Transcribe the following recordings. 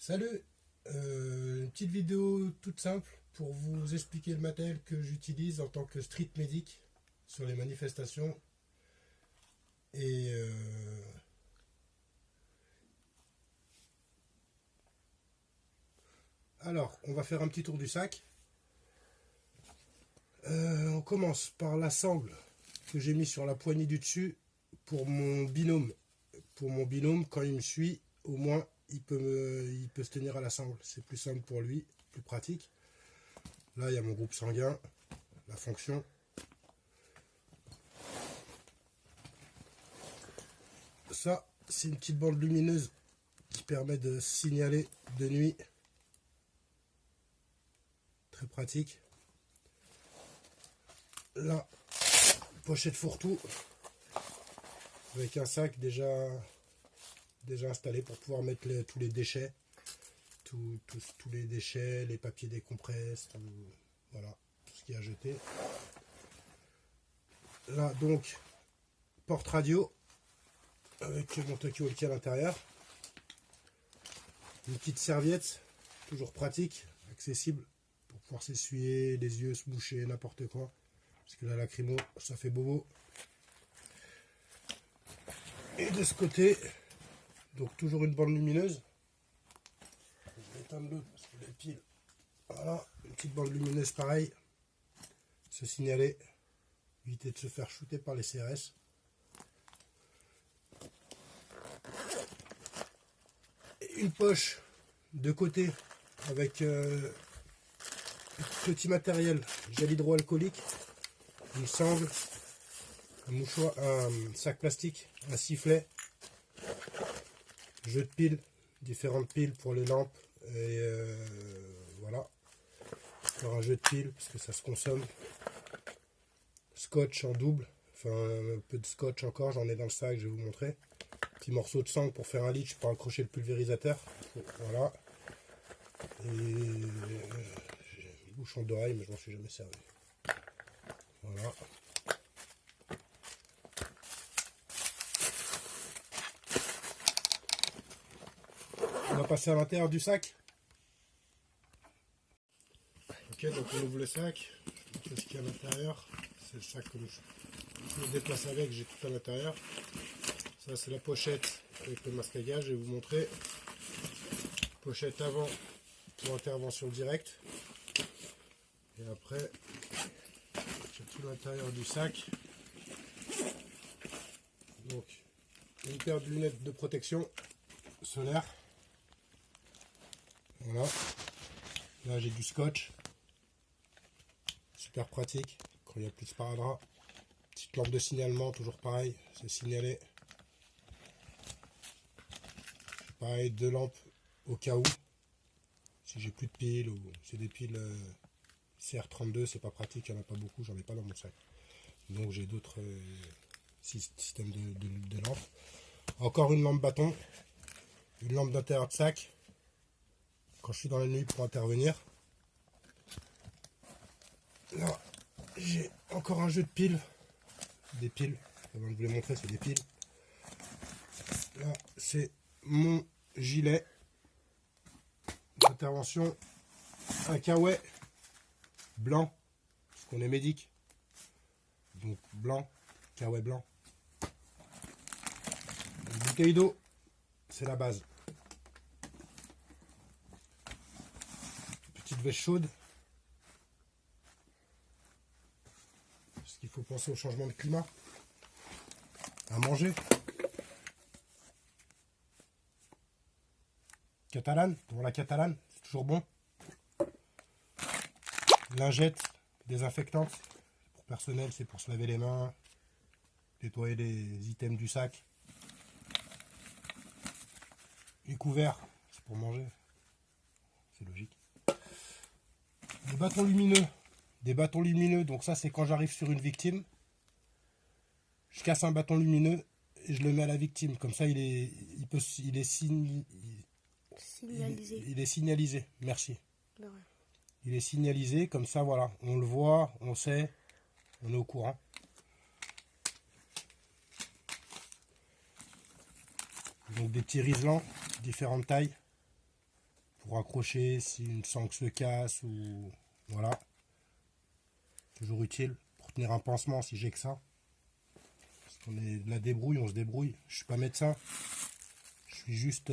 Salut, une petite vidéo toute simple pour vous expliquer le matériel que j'utilise en tant que street medic sur les manifestations. Et alors, on va faire un petit tour du sac. On commence par la sangle que j'ai mis sur la poignée du dessus pour mon binôme. Pour mon binôme, quand il me suit, au moins il peut se tenir à la sangle. C'est plus simple pour lui, plus pratique. Là, il y a mon groupe sanguin, la fonction. Ça, c'est une petite bande lumineuse qui permet de signaler de nuit. Très pratique. Là, pochette fourre-tout avec un sac déjà installé pour pouvoir mettre tous les déchets, tous les déchets, les papiers décompresse, voilà, tout ce qu'il y a à jeter. Là donc, porte radio avec mon talkie-walkie à l'intérieur. Une petite serviette, toujours pratique, accessible pour pouvoir s'essuyer les yeux, se moucher, n'importe quoi. Parce que la lacrymo, ça fait bobo. Et de ce côté, donc toujours une bande lumineuse. Je vais éteindre l'autre parce que les piles. Voilà, une petite bande lumineuse pareil. Se signaler, éviter de se faire shooter par les CRS. Et une poche de côté avec petit matériel, gel hydroalcoolique, une sangle, un mouchoir, un sac plastique, un sifflet, jeu de piles, différentes piles pour les lampes, et voilà, encore un jeu de piles parce que ça se consomme, scotch en double, enfin un peu de scotch encore, j'en ai dans le sac, je vais vous montrer, petit morceau de sangle pour faire un leech pour accrocher le pulvérisateur, voilà, et j'ai un bouchon d'oreille mais je m'en suis jamais servi, voilà. On va passer à l'intérieur du sac. Ok, donc on ouvre le sac. Qu'est-ce qu'il y a à l'intérieur? C'est le sac que je me déplace avec, j'ai tout à l'intérieur. Ça, c'est la pochette avec le masque à gaz, je vais vous montrer. Pochette avant pour intervention directe. Et après, j'ai tout l'intérieur du sac. Donc, une paire de lunettes de protection solaire. Voilà. Là, j'ai du scotch. Super pratique quand il n'y a plus de sparadrap. Petite lampe de signalement, toujours pareil, c'est signalé. Pareil, 2 lampes au cas où. Si j'ai plus de piles ou c'est des piles CR32, c'est pas pratique, il n'y en a pas beaucoup, j'en ai pas dans mon sac. Donc j'ai d'autres systèmes de lampes. Encore une lampe bâton, une lampe d'intérieur de sac. Quand je suis dans la nuit pour intervenir. Là, j'ai encore un jeu de piles. Des piles. Avant de vous les montrer, c'est des piles. Là, c'est mon gilet d'intervention. Un kawaii blanc. Parce qu'on est médic. Donc blanc. Kawaii blanc. Une bouteille d'eau. C'est la base. Petite veste chaude. Parce qu'il faut penser au changement de climat. À manger. Catalane, pour la catalane, c'est toujours bon. Lingette, désinfectante. Pour personnel, c'est pour se laver les mains, nettoyer les items du sac. Les couverts, c'est pour manger. C'est logique. Des bâtons lumineux. Des bâtons lumineux, donc ça c'est quand j'arrive sur une victime. Je casse un bâton lumineux et je le mets à la victime. Comme ça il est signalisé. Merci. Ouais. Il est signalisé, comme ça voilà. On le voit, on sait, on est au courant. Donc des petits riselants, différentes tailles. pour accrocher si une sangle se casse ou voilà. Toujours utile pour tenir un pansement si j'ai que ça. Parce qu'on est de la débrouille, on se débrouille. Je suis pas médecin, je suis juste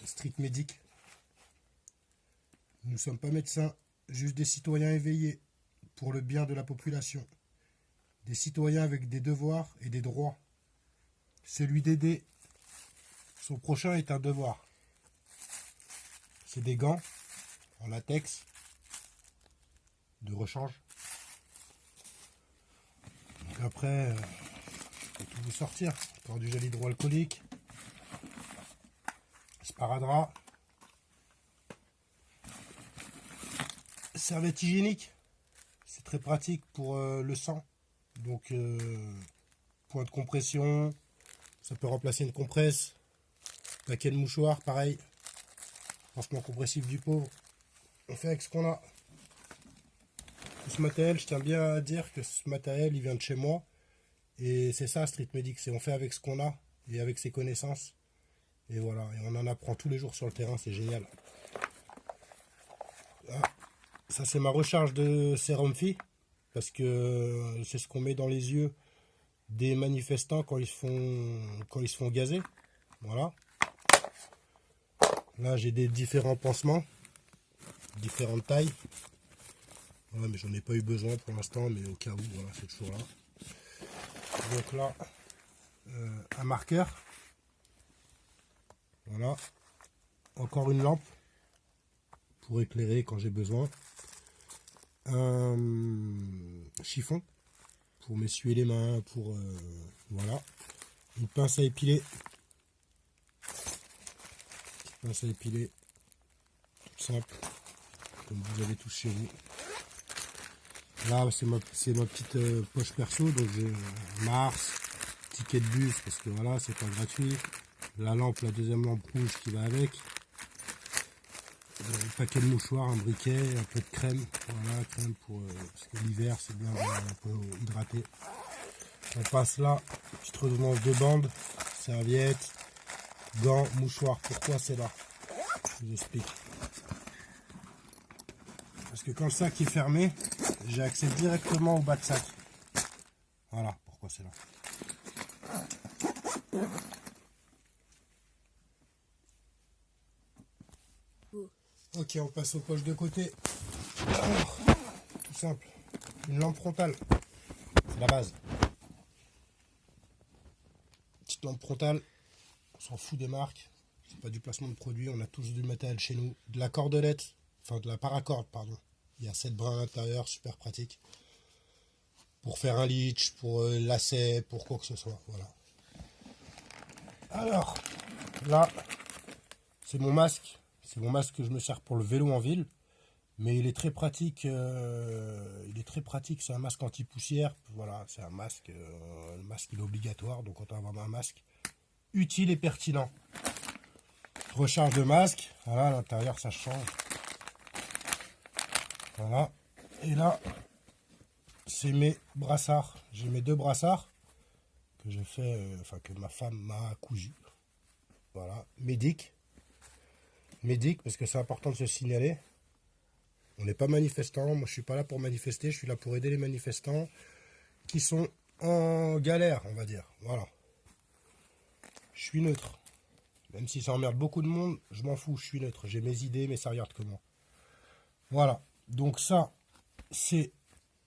street médic. Nous ne sommes pas médecins, juste des citoyens éveillés pour le bien de la population. Des citoyens avec des devoirs et des droits. Celui d'aider son prochain est un devoir. C'est des gants en latex de rechange. Donc après, je peux tout vous sortir. Encore du gel hydroalcoolique, sparadrap, serviette hygiénique. C'est très pratique pour le sang. Donc point de compression, ça peut remplacer une compresse. Paquet de mouchoirs, pareil. Pansement compressif du pauvre. On fait avec ce qu'on a. Tout ce matériel, je tiens bien à dire que ce matériel, il vient de chez moi. Et c'est ça, Street Medic. C'est on fait avec ce qu'on a et avec ses connaissances. Et voilà. Et on en apprend tous les jours sur le terrain. C'est génial. Ah, ça, c'est ma recharge de sérum Phi. Parce que c'est ce qu'on met dans les yeux des manifestants quand ils se font gazer. Voilà. Là, j'ai des différents pansements, différentes tailles. Voilà, mais j'en ai pas eu besoin pour l'instant, mais au cas où, voilà, c'est toujours là. Donc là, un marqueur. Voilà. Encore une lampe pour éclairer quand j'ai besoin. Un chiffon pour m'essuyer les mains, pour voilà. Une pince à épiler. Pince à épiler, toute simple, comme vous avez tous chez vous. Là, c'est ma petite poche perso, donc j'ai Mars, ticket de bus, parce que voilà, c'est pas gratuit. La lampe, la deuxième lampe rouge qui va avec. Un paquet de mouchoirs, un briquet, un peu de crème. Voilà, crème pour parce que l'hiver, c'est bien un peu hydraté. On passe là, petite redondance de bande, serviette, gants, mouchoirs. Pourquoi c'est là? Je vous explique. Parce que quand le sac est fermé, j'ai accès directement au bas de sac. Voilà pourquoi c'est là. Ok, on passe aux poches de côté. Alors, tout simple. Une lampe frontale. C'est la base. Petite lampe frontale. On s'en fout des marques. C'est pas du placement de produit. On a tous du matériel chez nous. De la cordelette. Enfin, de la paracorde, pardon. Il y a 7 brins à l'intérieur. Super pratique. Pour faire un leech, pour lacet, pour quoi que ce soit. Voilà. Alors, là, c'est mon masque. C'est mon masque que je me sers pour le vélo en ville. Mais il est très pratique. C'est un masque anti-poussière. Voilà, c'est un masque. Le masque, il est obligatoire. Donc, autant avoir un masque utile et pertinent. Recharge de masque. Voilà, à l'intérieur, ça change. Voilà. Et là, c'est mes brassards. J'ai mes 2 brassards que j'ai fait, que ma femme m'a cousu. Voilà. Médic, parce que c'est important de se signaler. On n'est pas manifestant. Moi, je suis pas là pour manifester. Je suis là pour aider les manifestants qui sont en galère, on va dire. Voilà. Je suis neutre. Même si ça emmerde beaucoup de monde, je m'en fous. Je suis neutre. J'ai mes idées, mais ça regarde que moi. Voilà. Donc ça, c'est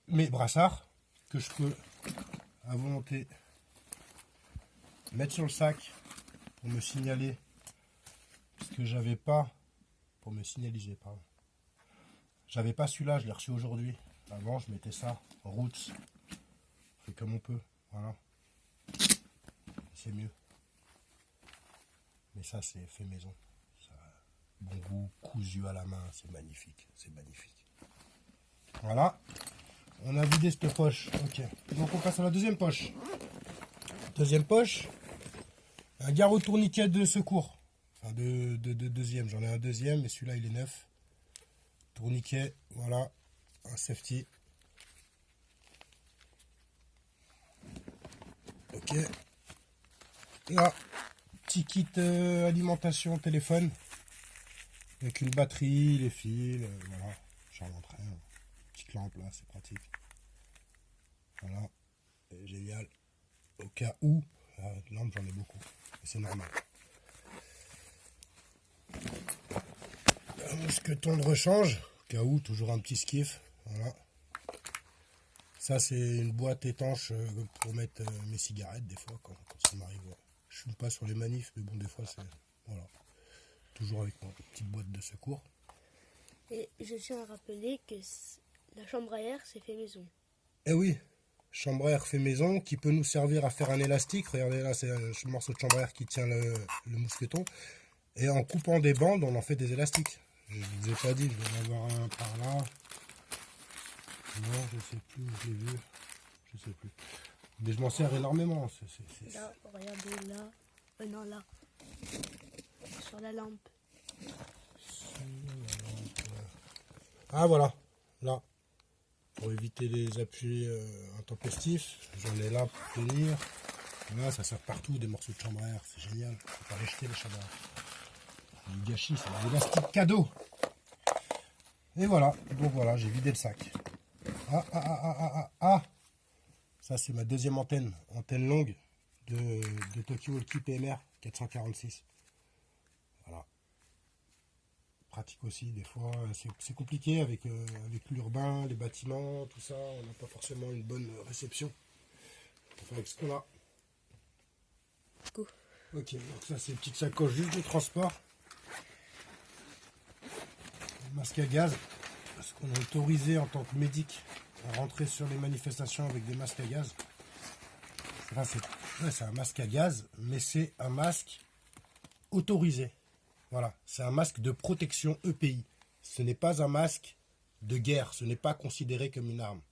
mes brassards que je peux à volonté mettre sur le sac pour me signaler. Parce que j'avais pas, pour me signaliser, pardon. J'avais pas celui-là, je l'ai reçu aujourd'hui. Avant, je mettais ça en route. On fait comme on peut, voilà. C'est mieux. Mais ça, c'est fait maison. Ça, bon goût, cousu à la main, c'est magnifique. C'est magnifique. Voilà. On a vidé cette poche. Ok. Donc on passe à la deuxième poche. Deuxième poche. Un garrot tourniquet de secours. Enfin de deuxième. J'en ai un deuxième, mais celui-là il est neuf. Tourniquet, voilà. Un safety. Ok. Là, petit kit alimentation, téléphone. Avec une batterie, les fils, voilà. J'en montrerai. Petite lampe là, c'est pratique. Voilà. Et génial. Au cas où, la lampe j'en ai beaucoup. C'est normal. Un mousqueton de rechange. Au cas où, toujours un petit skiff. Voilà. Ça c'est une boîte étanche pour mettre mes cigarettes des fois quand ça m'arrive. Je fume pas sur les manifs, mais bon des fois c'est. Voilà. Toujours avec ma petite boîte de secours. Et je tiens à rappeler que la chambre à air, c'est fait maison. Eh oui, chambre à air fait maison qui peut nous servir à faire un élastique. Regardez là, c'est un morceau de chambre à air qui tient le mousqueton. Et en coupant des bandes, on en fait des élastiques. Je ne vous ai pas dit, je vais en avoir un par là. Non, je sais plus, je l'ai vu. Je sais plus. Mais je m'en sers énormément. Là, regardez là. Non, là. Sur la lampe. Ah voilà, là. Pour éviter les appuis intempestifs, j'en ai là pour tenir. Là, ça sert partout, des morceaux de chambre à air, c'est génial. Faut pas les jeter les chambres à air. Le gâchis, c'est un élastique cadeau. Et voilà, donc voilà, j'ai vidé le sac. Ah. Ça, c'est ma deuxième antenne longue de Tokyo Walkie PMR 446. Voilà. Pratique aussi, des fois, c'est compliqué avec l'urbain, les bâtiments, tout ça. On n'a pas forcément une bonne réception. On fait avec ce qu'on a. Cool. Ok, donc ça, c'est une petite sacoche juste de transport. Masque à gaz, parce qu'on est autorisé en tant que médic à rentrer sur les manifestations avec des masques à gaz. Là, c'est un masque à gaz, mais c'est un masque autorisé. Voilà, c'est un masque de protection EPI. Ce n'est pas un masque de guerre, ce n'est pas considéré comme une arme.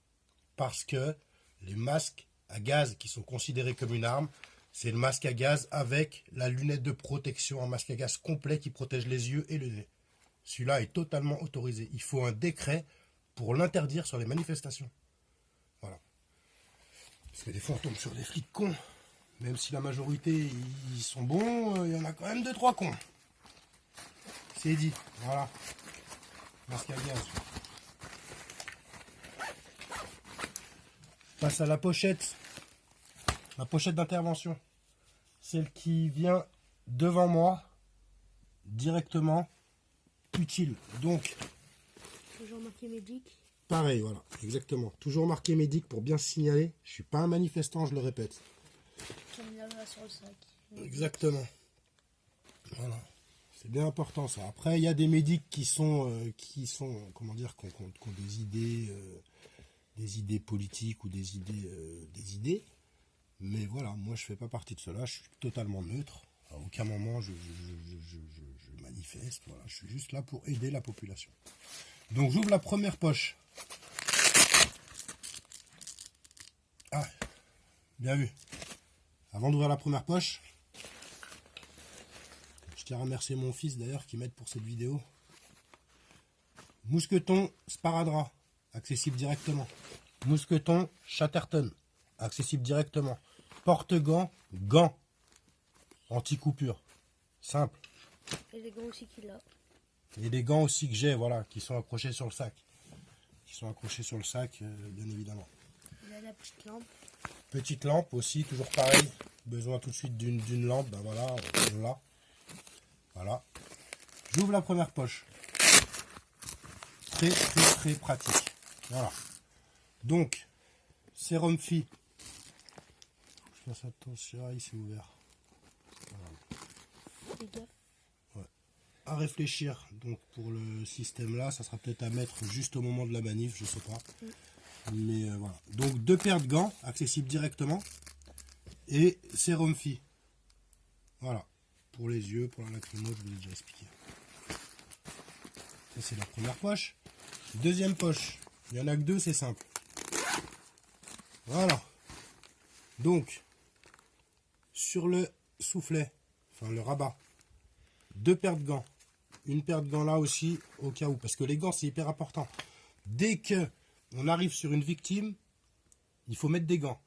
Parce que les masques à gaz qui sont considérés comme une arme, c'est le masque à gaz avec la lunette de protection, un masque à gaz complet qui protège les yeux et le nez. Celui-là est totalement autorisé. Il faut un décret pour l'interdire sur les manifestations. Voilà. Parce que des fois, on tombe sur des flics cons. Même si la majorité, ils sont bons, il y en a quand même 2-3 cons. C'est dit. Voilà. Masque à gaz. Je passe à la pochette. La pochette d'intervention. Celle qui vient devant moi, directement, utile. Donc, Toujours marqué médic. pareil, voilà, exactement. Toujours marqué médic pour bien signaler. Je suis pas un manifestant, je le répète. Comme là sur le sac. Exactement. Voilà. C'est bien important ça. Après, il y a des médics qui sont comment dire, qui ont des idées politiques ou des idées. Mais voilà, moi je fais pas partie de cela. Je suis totalement neutre. À aucun moment je manifeste. Voilà, je suis juste là pour aider la population. Donc j'ouvre la première poche. Ah, bien vu. Avant d'ouvrir la première poche, je tiens à remercier mon fils d'ailleurs qui m'aide pour cette vidéo. Mousqueton Sparadrap, accessible directement. Mousqueton Chatterton, accessible directement. Porte-gants, gants, anti-coupure, simple. Et les gants aussi qu'il a. Et les gants aussi que j'ai, voilà, qui sont accrochés sur le sac. Qui sont accrochés sur le sac, bien évidemment. Il a la petite lampe. Petite lampe aussi, toujours pareil. Besoin tout de suite d'une lampe, ben voilà, on l'a. Voilà. J'ouvre la première poche. Très pratique. Voilà. Donc, sérum Phi. Je fasse attention, il s'est ouvert. Voilà. Fais gaffe. À réfléchir donc pour le système là, ça sera peut-être à mettre juste au moment de la manif, je sais pas. Mais voilà. Donc 2 paires de gants accessibles directement et sérum Phi. Voilà. Pour les yeux, pour la lacrymo, je vous l'ai déjà expliqué. Ça c'est la première poche. Deuxième poche, il y en a que 2, c'est simple. Voilà. Donc sur le soufflet, enfin le rabat, 2 paires de gants. Une paire de gants là aussi, au cas où. Parce que les gants, c'est hyper important. Dès que on arrive sur une victime, il faut mettre des gants.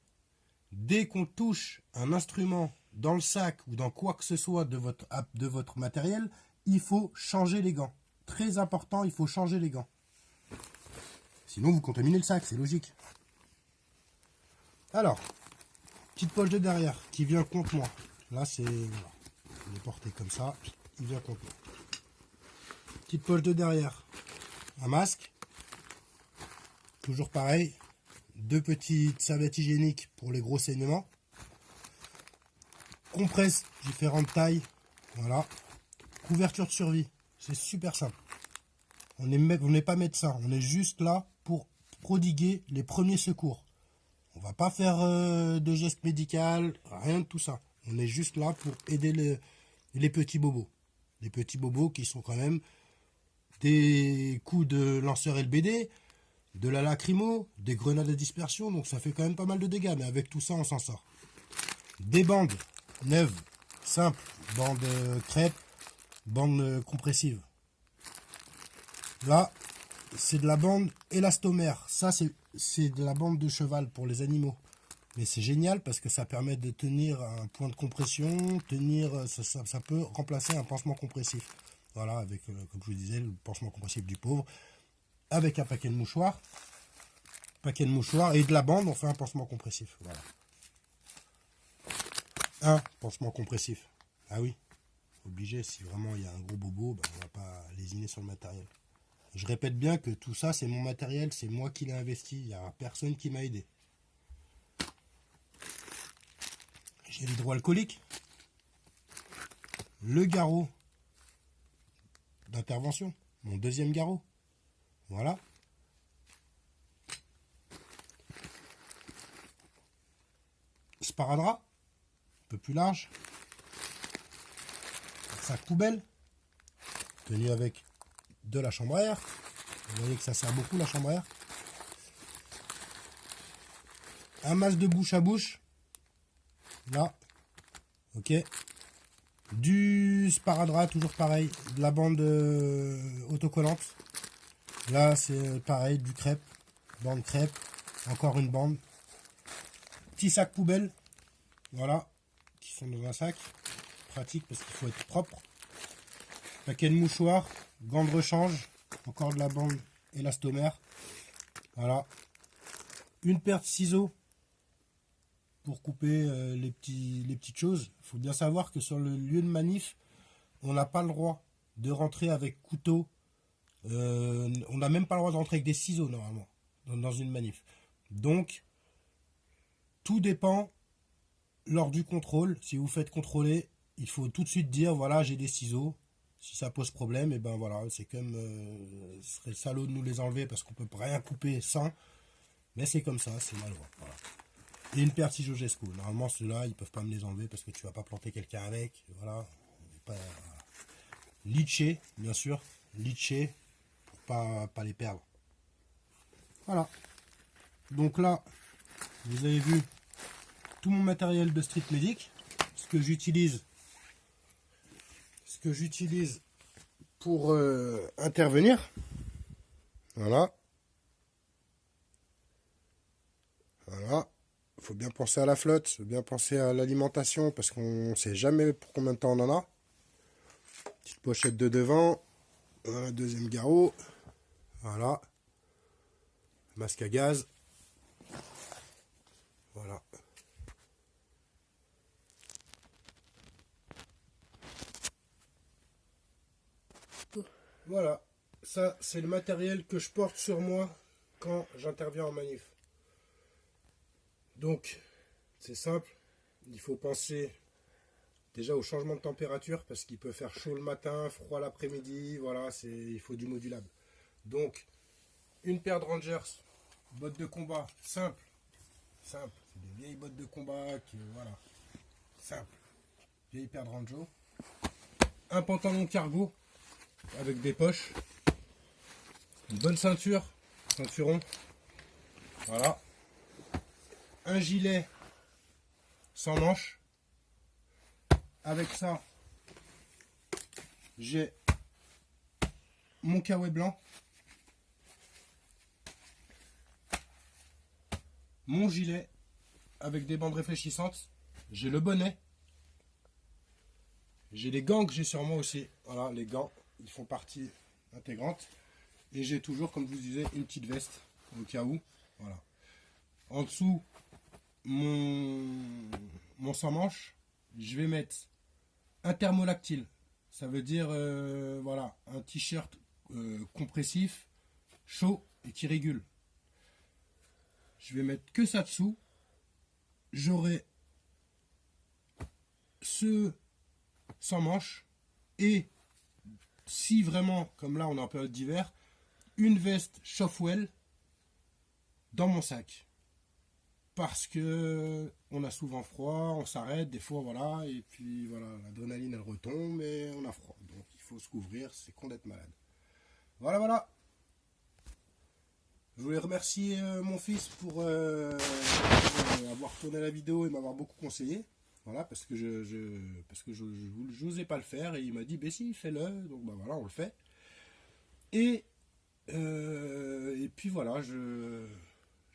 Dès qu'on touche un instrument dans le sac ou dans quoi que ce soit de votre matériel, il faut changer les gants. très important, il faut changer les gants. Sinon, vous contaminez le sac, c'est logique. Alors, petite poche de derrière qui vient contre moi. Là, c'est... Voilà. Il est porté comme ça, il vient contre moi. Petite poche de derrière. Un masque. Toujours pareil. 2 petites serviettes hygiéniques pour les gros saignements. Compresse, différentes tailles. Voilà. Couverture de survie. C'est super simple. On n'est pas médecin. On est juste là pour prodiguer les premiers secours. On va pas faire de gestes médicaux, rien de tout ça. On est juste là pour aider les petits bobos. Les petits bobos qui sont quand même des coups de lanceur LBD, de la lacrymo, des grenades à dispersion. Donc ça fait quand même pas mal de dégâts. Mais avec tout ça, on s'en sort. Des bandes neuves, simples. Bandes crêpes, bandes compressives. Là, c'est de la bande élastomère. Ça, c'est de la bande de cheval pour les animaux. Mais c'est génial parce que ça permet de tenir un point de compression, ça peut remplacer un pansement compressif. Voilà, avec, comme je vous disais, le pansement compressif du pauvre. Avec un paquet de mouchoirs. Et de la bande, on fait un pansement compressif. Voilà. Un pansement compressif. Ah oui, obligé, si vraiment il y a un gros bobo, ben, on va pas lésiner sur le matériel. Je répète bien que tout ça, c'est mon matériel, c'est moi qui l'ai investi. Il n'y a personne qui m'a aidé. J'ai l'hydroalcoolique. Le garrot d'intervention. Mon deuxième garrot. Voilà. Sparadrap. Un peu plus large. Sac poubelle. Tenu avec de la chambre à air. Vous voyez que ça sert beaucoup la chambre à air. Un masque de bouche à bouche. Là. Ok. Du sparadrap, toujours pareil. De la bande autocollante. Là, c'est pareil, du crêpe. Bande crêpe. Encore une bande. Petit sac poubelle. Voilà. Qui sont dans un sac. Pratique parce qu'il faut être propre. Paquet de mouchoirs. Gants de rechange. Encore de la bande élastomère. Voilà. Une paire de ciseaux pour couper les petites choses. Il faut bien savoir que sur le lieu de manif, on n'a pas le droit de rentrer avec couteau. On n'a même pas le droit de rentrer avec des ciseaux normalement dans une manif. Donc, tout dépend lors du contrôle. Si vous faites contrôler, il faut tout de suite dire voilà, j'ai des ciseaux. Si ça pose problème, et ben voilà, c'est comme ce serait salaud de nous les enlever parce qu'on peut rien couper sans. Mais c'est comme ça, c'est la loi. Voilà. Et une paire de ciseaux Gesco. Normalement, ceux-là, ils peuvent pas me les enlever parce que tu vas pas planter quelqu'un avec. Voilà. Pas... Litcher, bien sûr. Litcher pour pas les perdre. Voilà. Donc là, vous avez vu tout mon matériel de street medic. Ce que j'utilise pour intervenir. Voilà. Voilà. Il faut bien penser à la flotte, il faut bien penser à l'alimentation parce qu'on ne sait jamais pour combien de temps on en a. Petite pochette de devant. Voilà, deuxième garrot. Voilà. Masque à gaz. Voilà. Voilà. Ça, c'est le matériel que je porte sur moi quand j'interviens en manif. Donc, c'est simple, il faut penser déjà au changement de température parce qu'il peut faire chaud le matin, froid l'après-midi, voilà, il faut du modulable. Donc, une paire de Rangers, bottes de combat, simple, c'est des vieilles bottes de combat, voilà, simple, vieille paire de Ranjo, un pantalon cargo avec des poches, une bonne ceinture, ceinturon, voilà. Un gilet sans manche. Avec ça, j'ai mon kawaii blanc, mon gilet avec des bandes réfléchissantes, j'ai le bonnet, j'ai les gants que j'ai sur moi aussi. Voilà, les gants, ils font partie intégrante. Et j'ai toujours, comme je vous disais, une petite veste au cas où. Voilà. En dessous, mon sans-manche, je vais mettre un thermolactyle. Ça veut dire voilà, un t-shirt compressif, chaud et qui régule. Je vais mettre que ça dessous. J'aurai ce sans manche et si vraiment, comme là on est en période d'hiver, une veste Chaufwell dans mon sac. Parce que on a souvent froid, on s'arrête, des fois voilà, et puis voilà, l'adrénaline elle retombe et on a froid. Donc il faut se couvrir, c'est con d'être malade. Voilà, voilà. Je voulais remercier mon fils pour avoir tourné la vidéo et m'avoir beaucoup conseillé. Voilà, parce que je n'osais pas le faire et il m'a dit, ben si, fais-le. Donc ben voilà, on le fait. Et puis voilà, je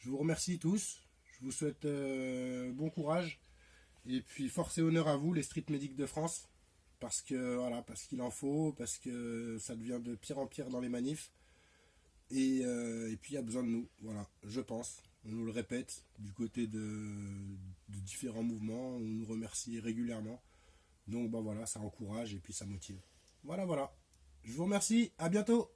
vous remercie tous. Je vous souhaite bon courage. Et puis force et honneur à vous, les street medics de France. Parce que voilà, parce qu'il en faut, parce que ça devient de pire en pire dans les manifs. Et puis il y a besoin de nous, voilà, je pense. On nous le répète du côté de différents mouvements, on nous remercie régulièrement. Donc ben voilà, ça encourage et puis ça motive. Voilà, voilà. Je vous remercie, à bientôt.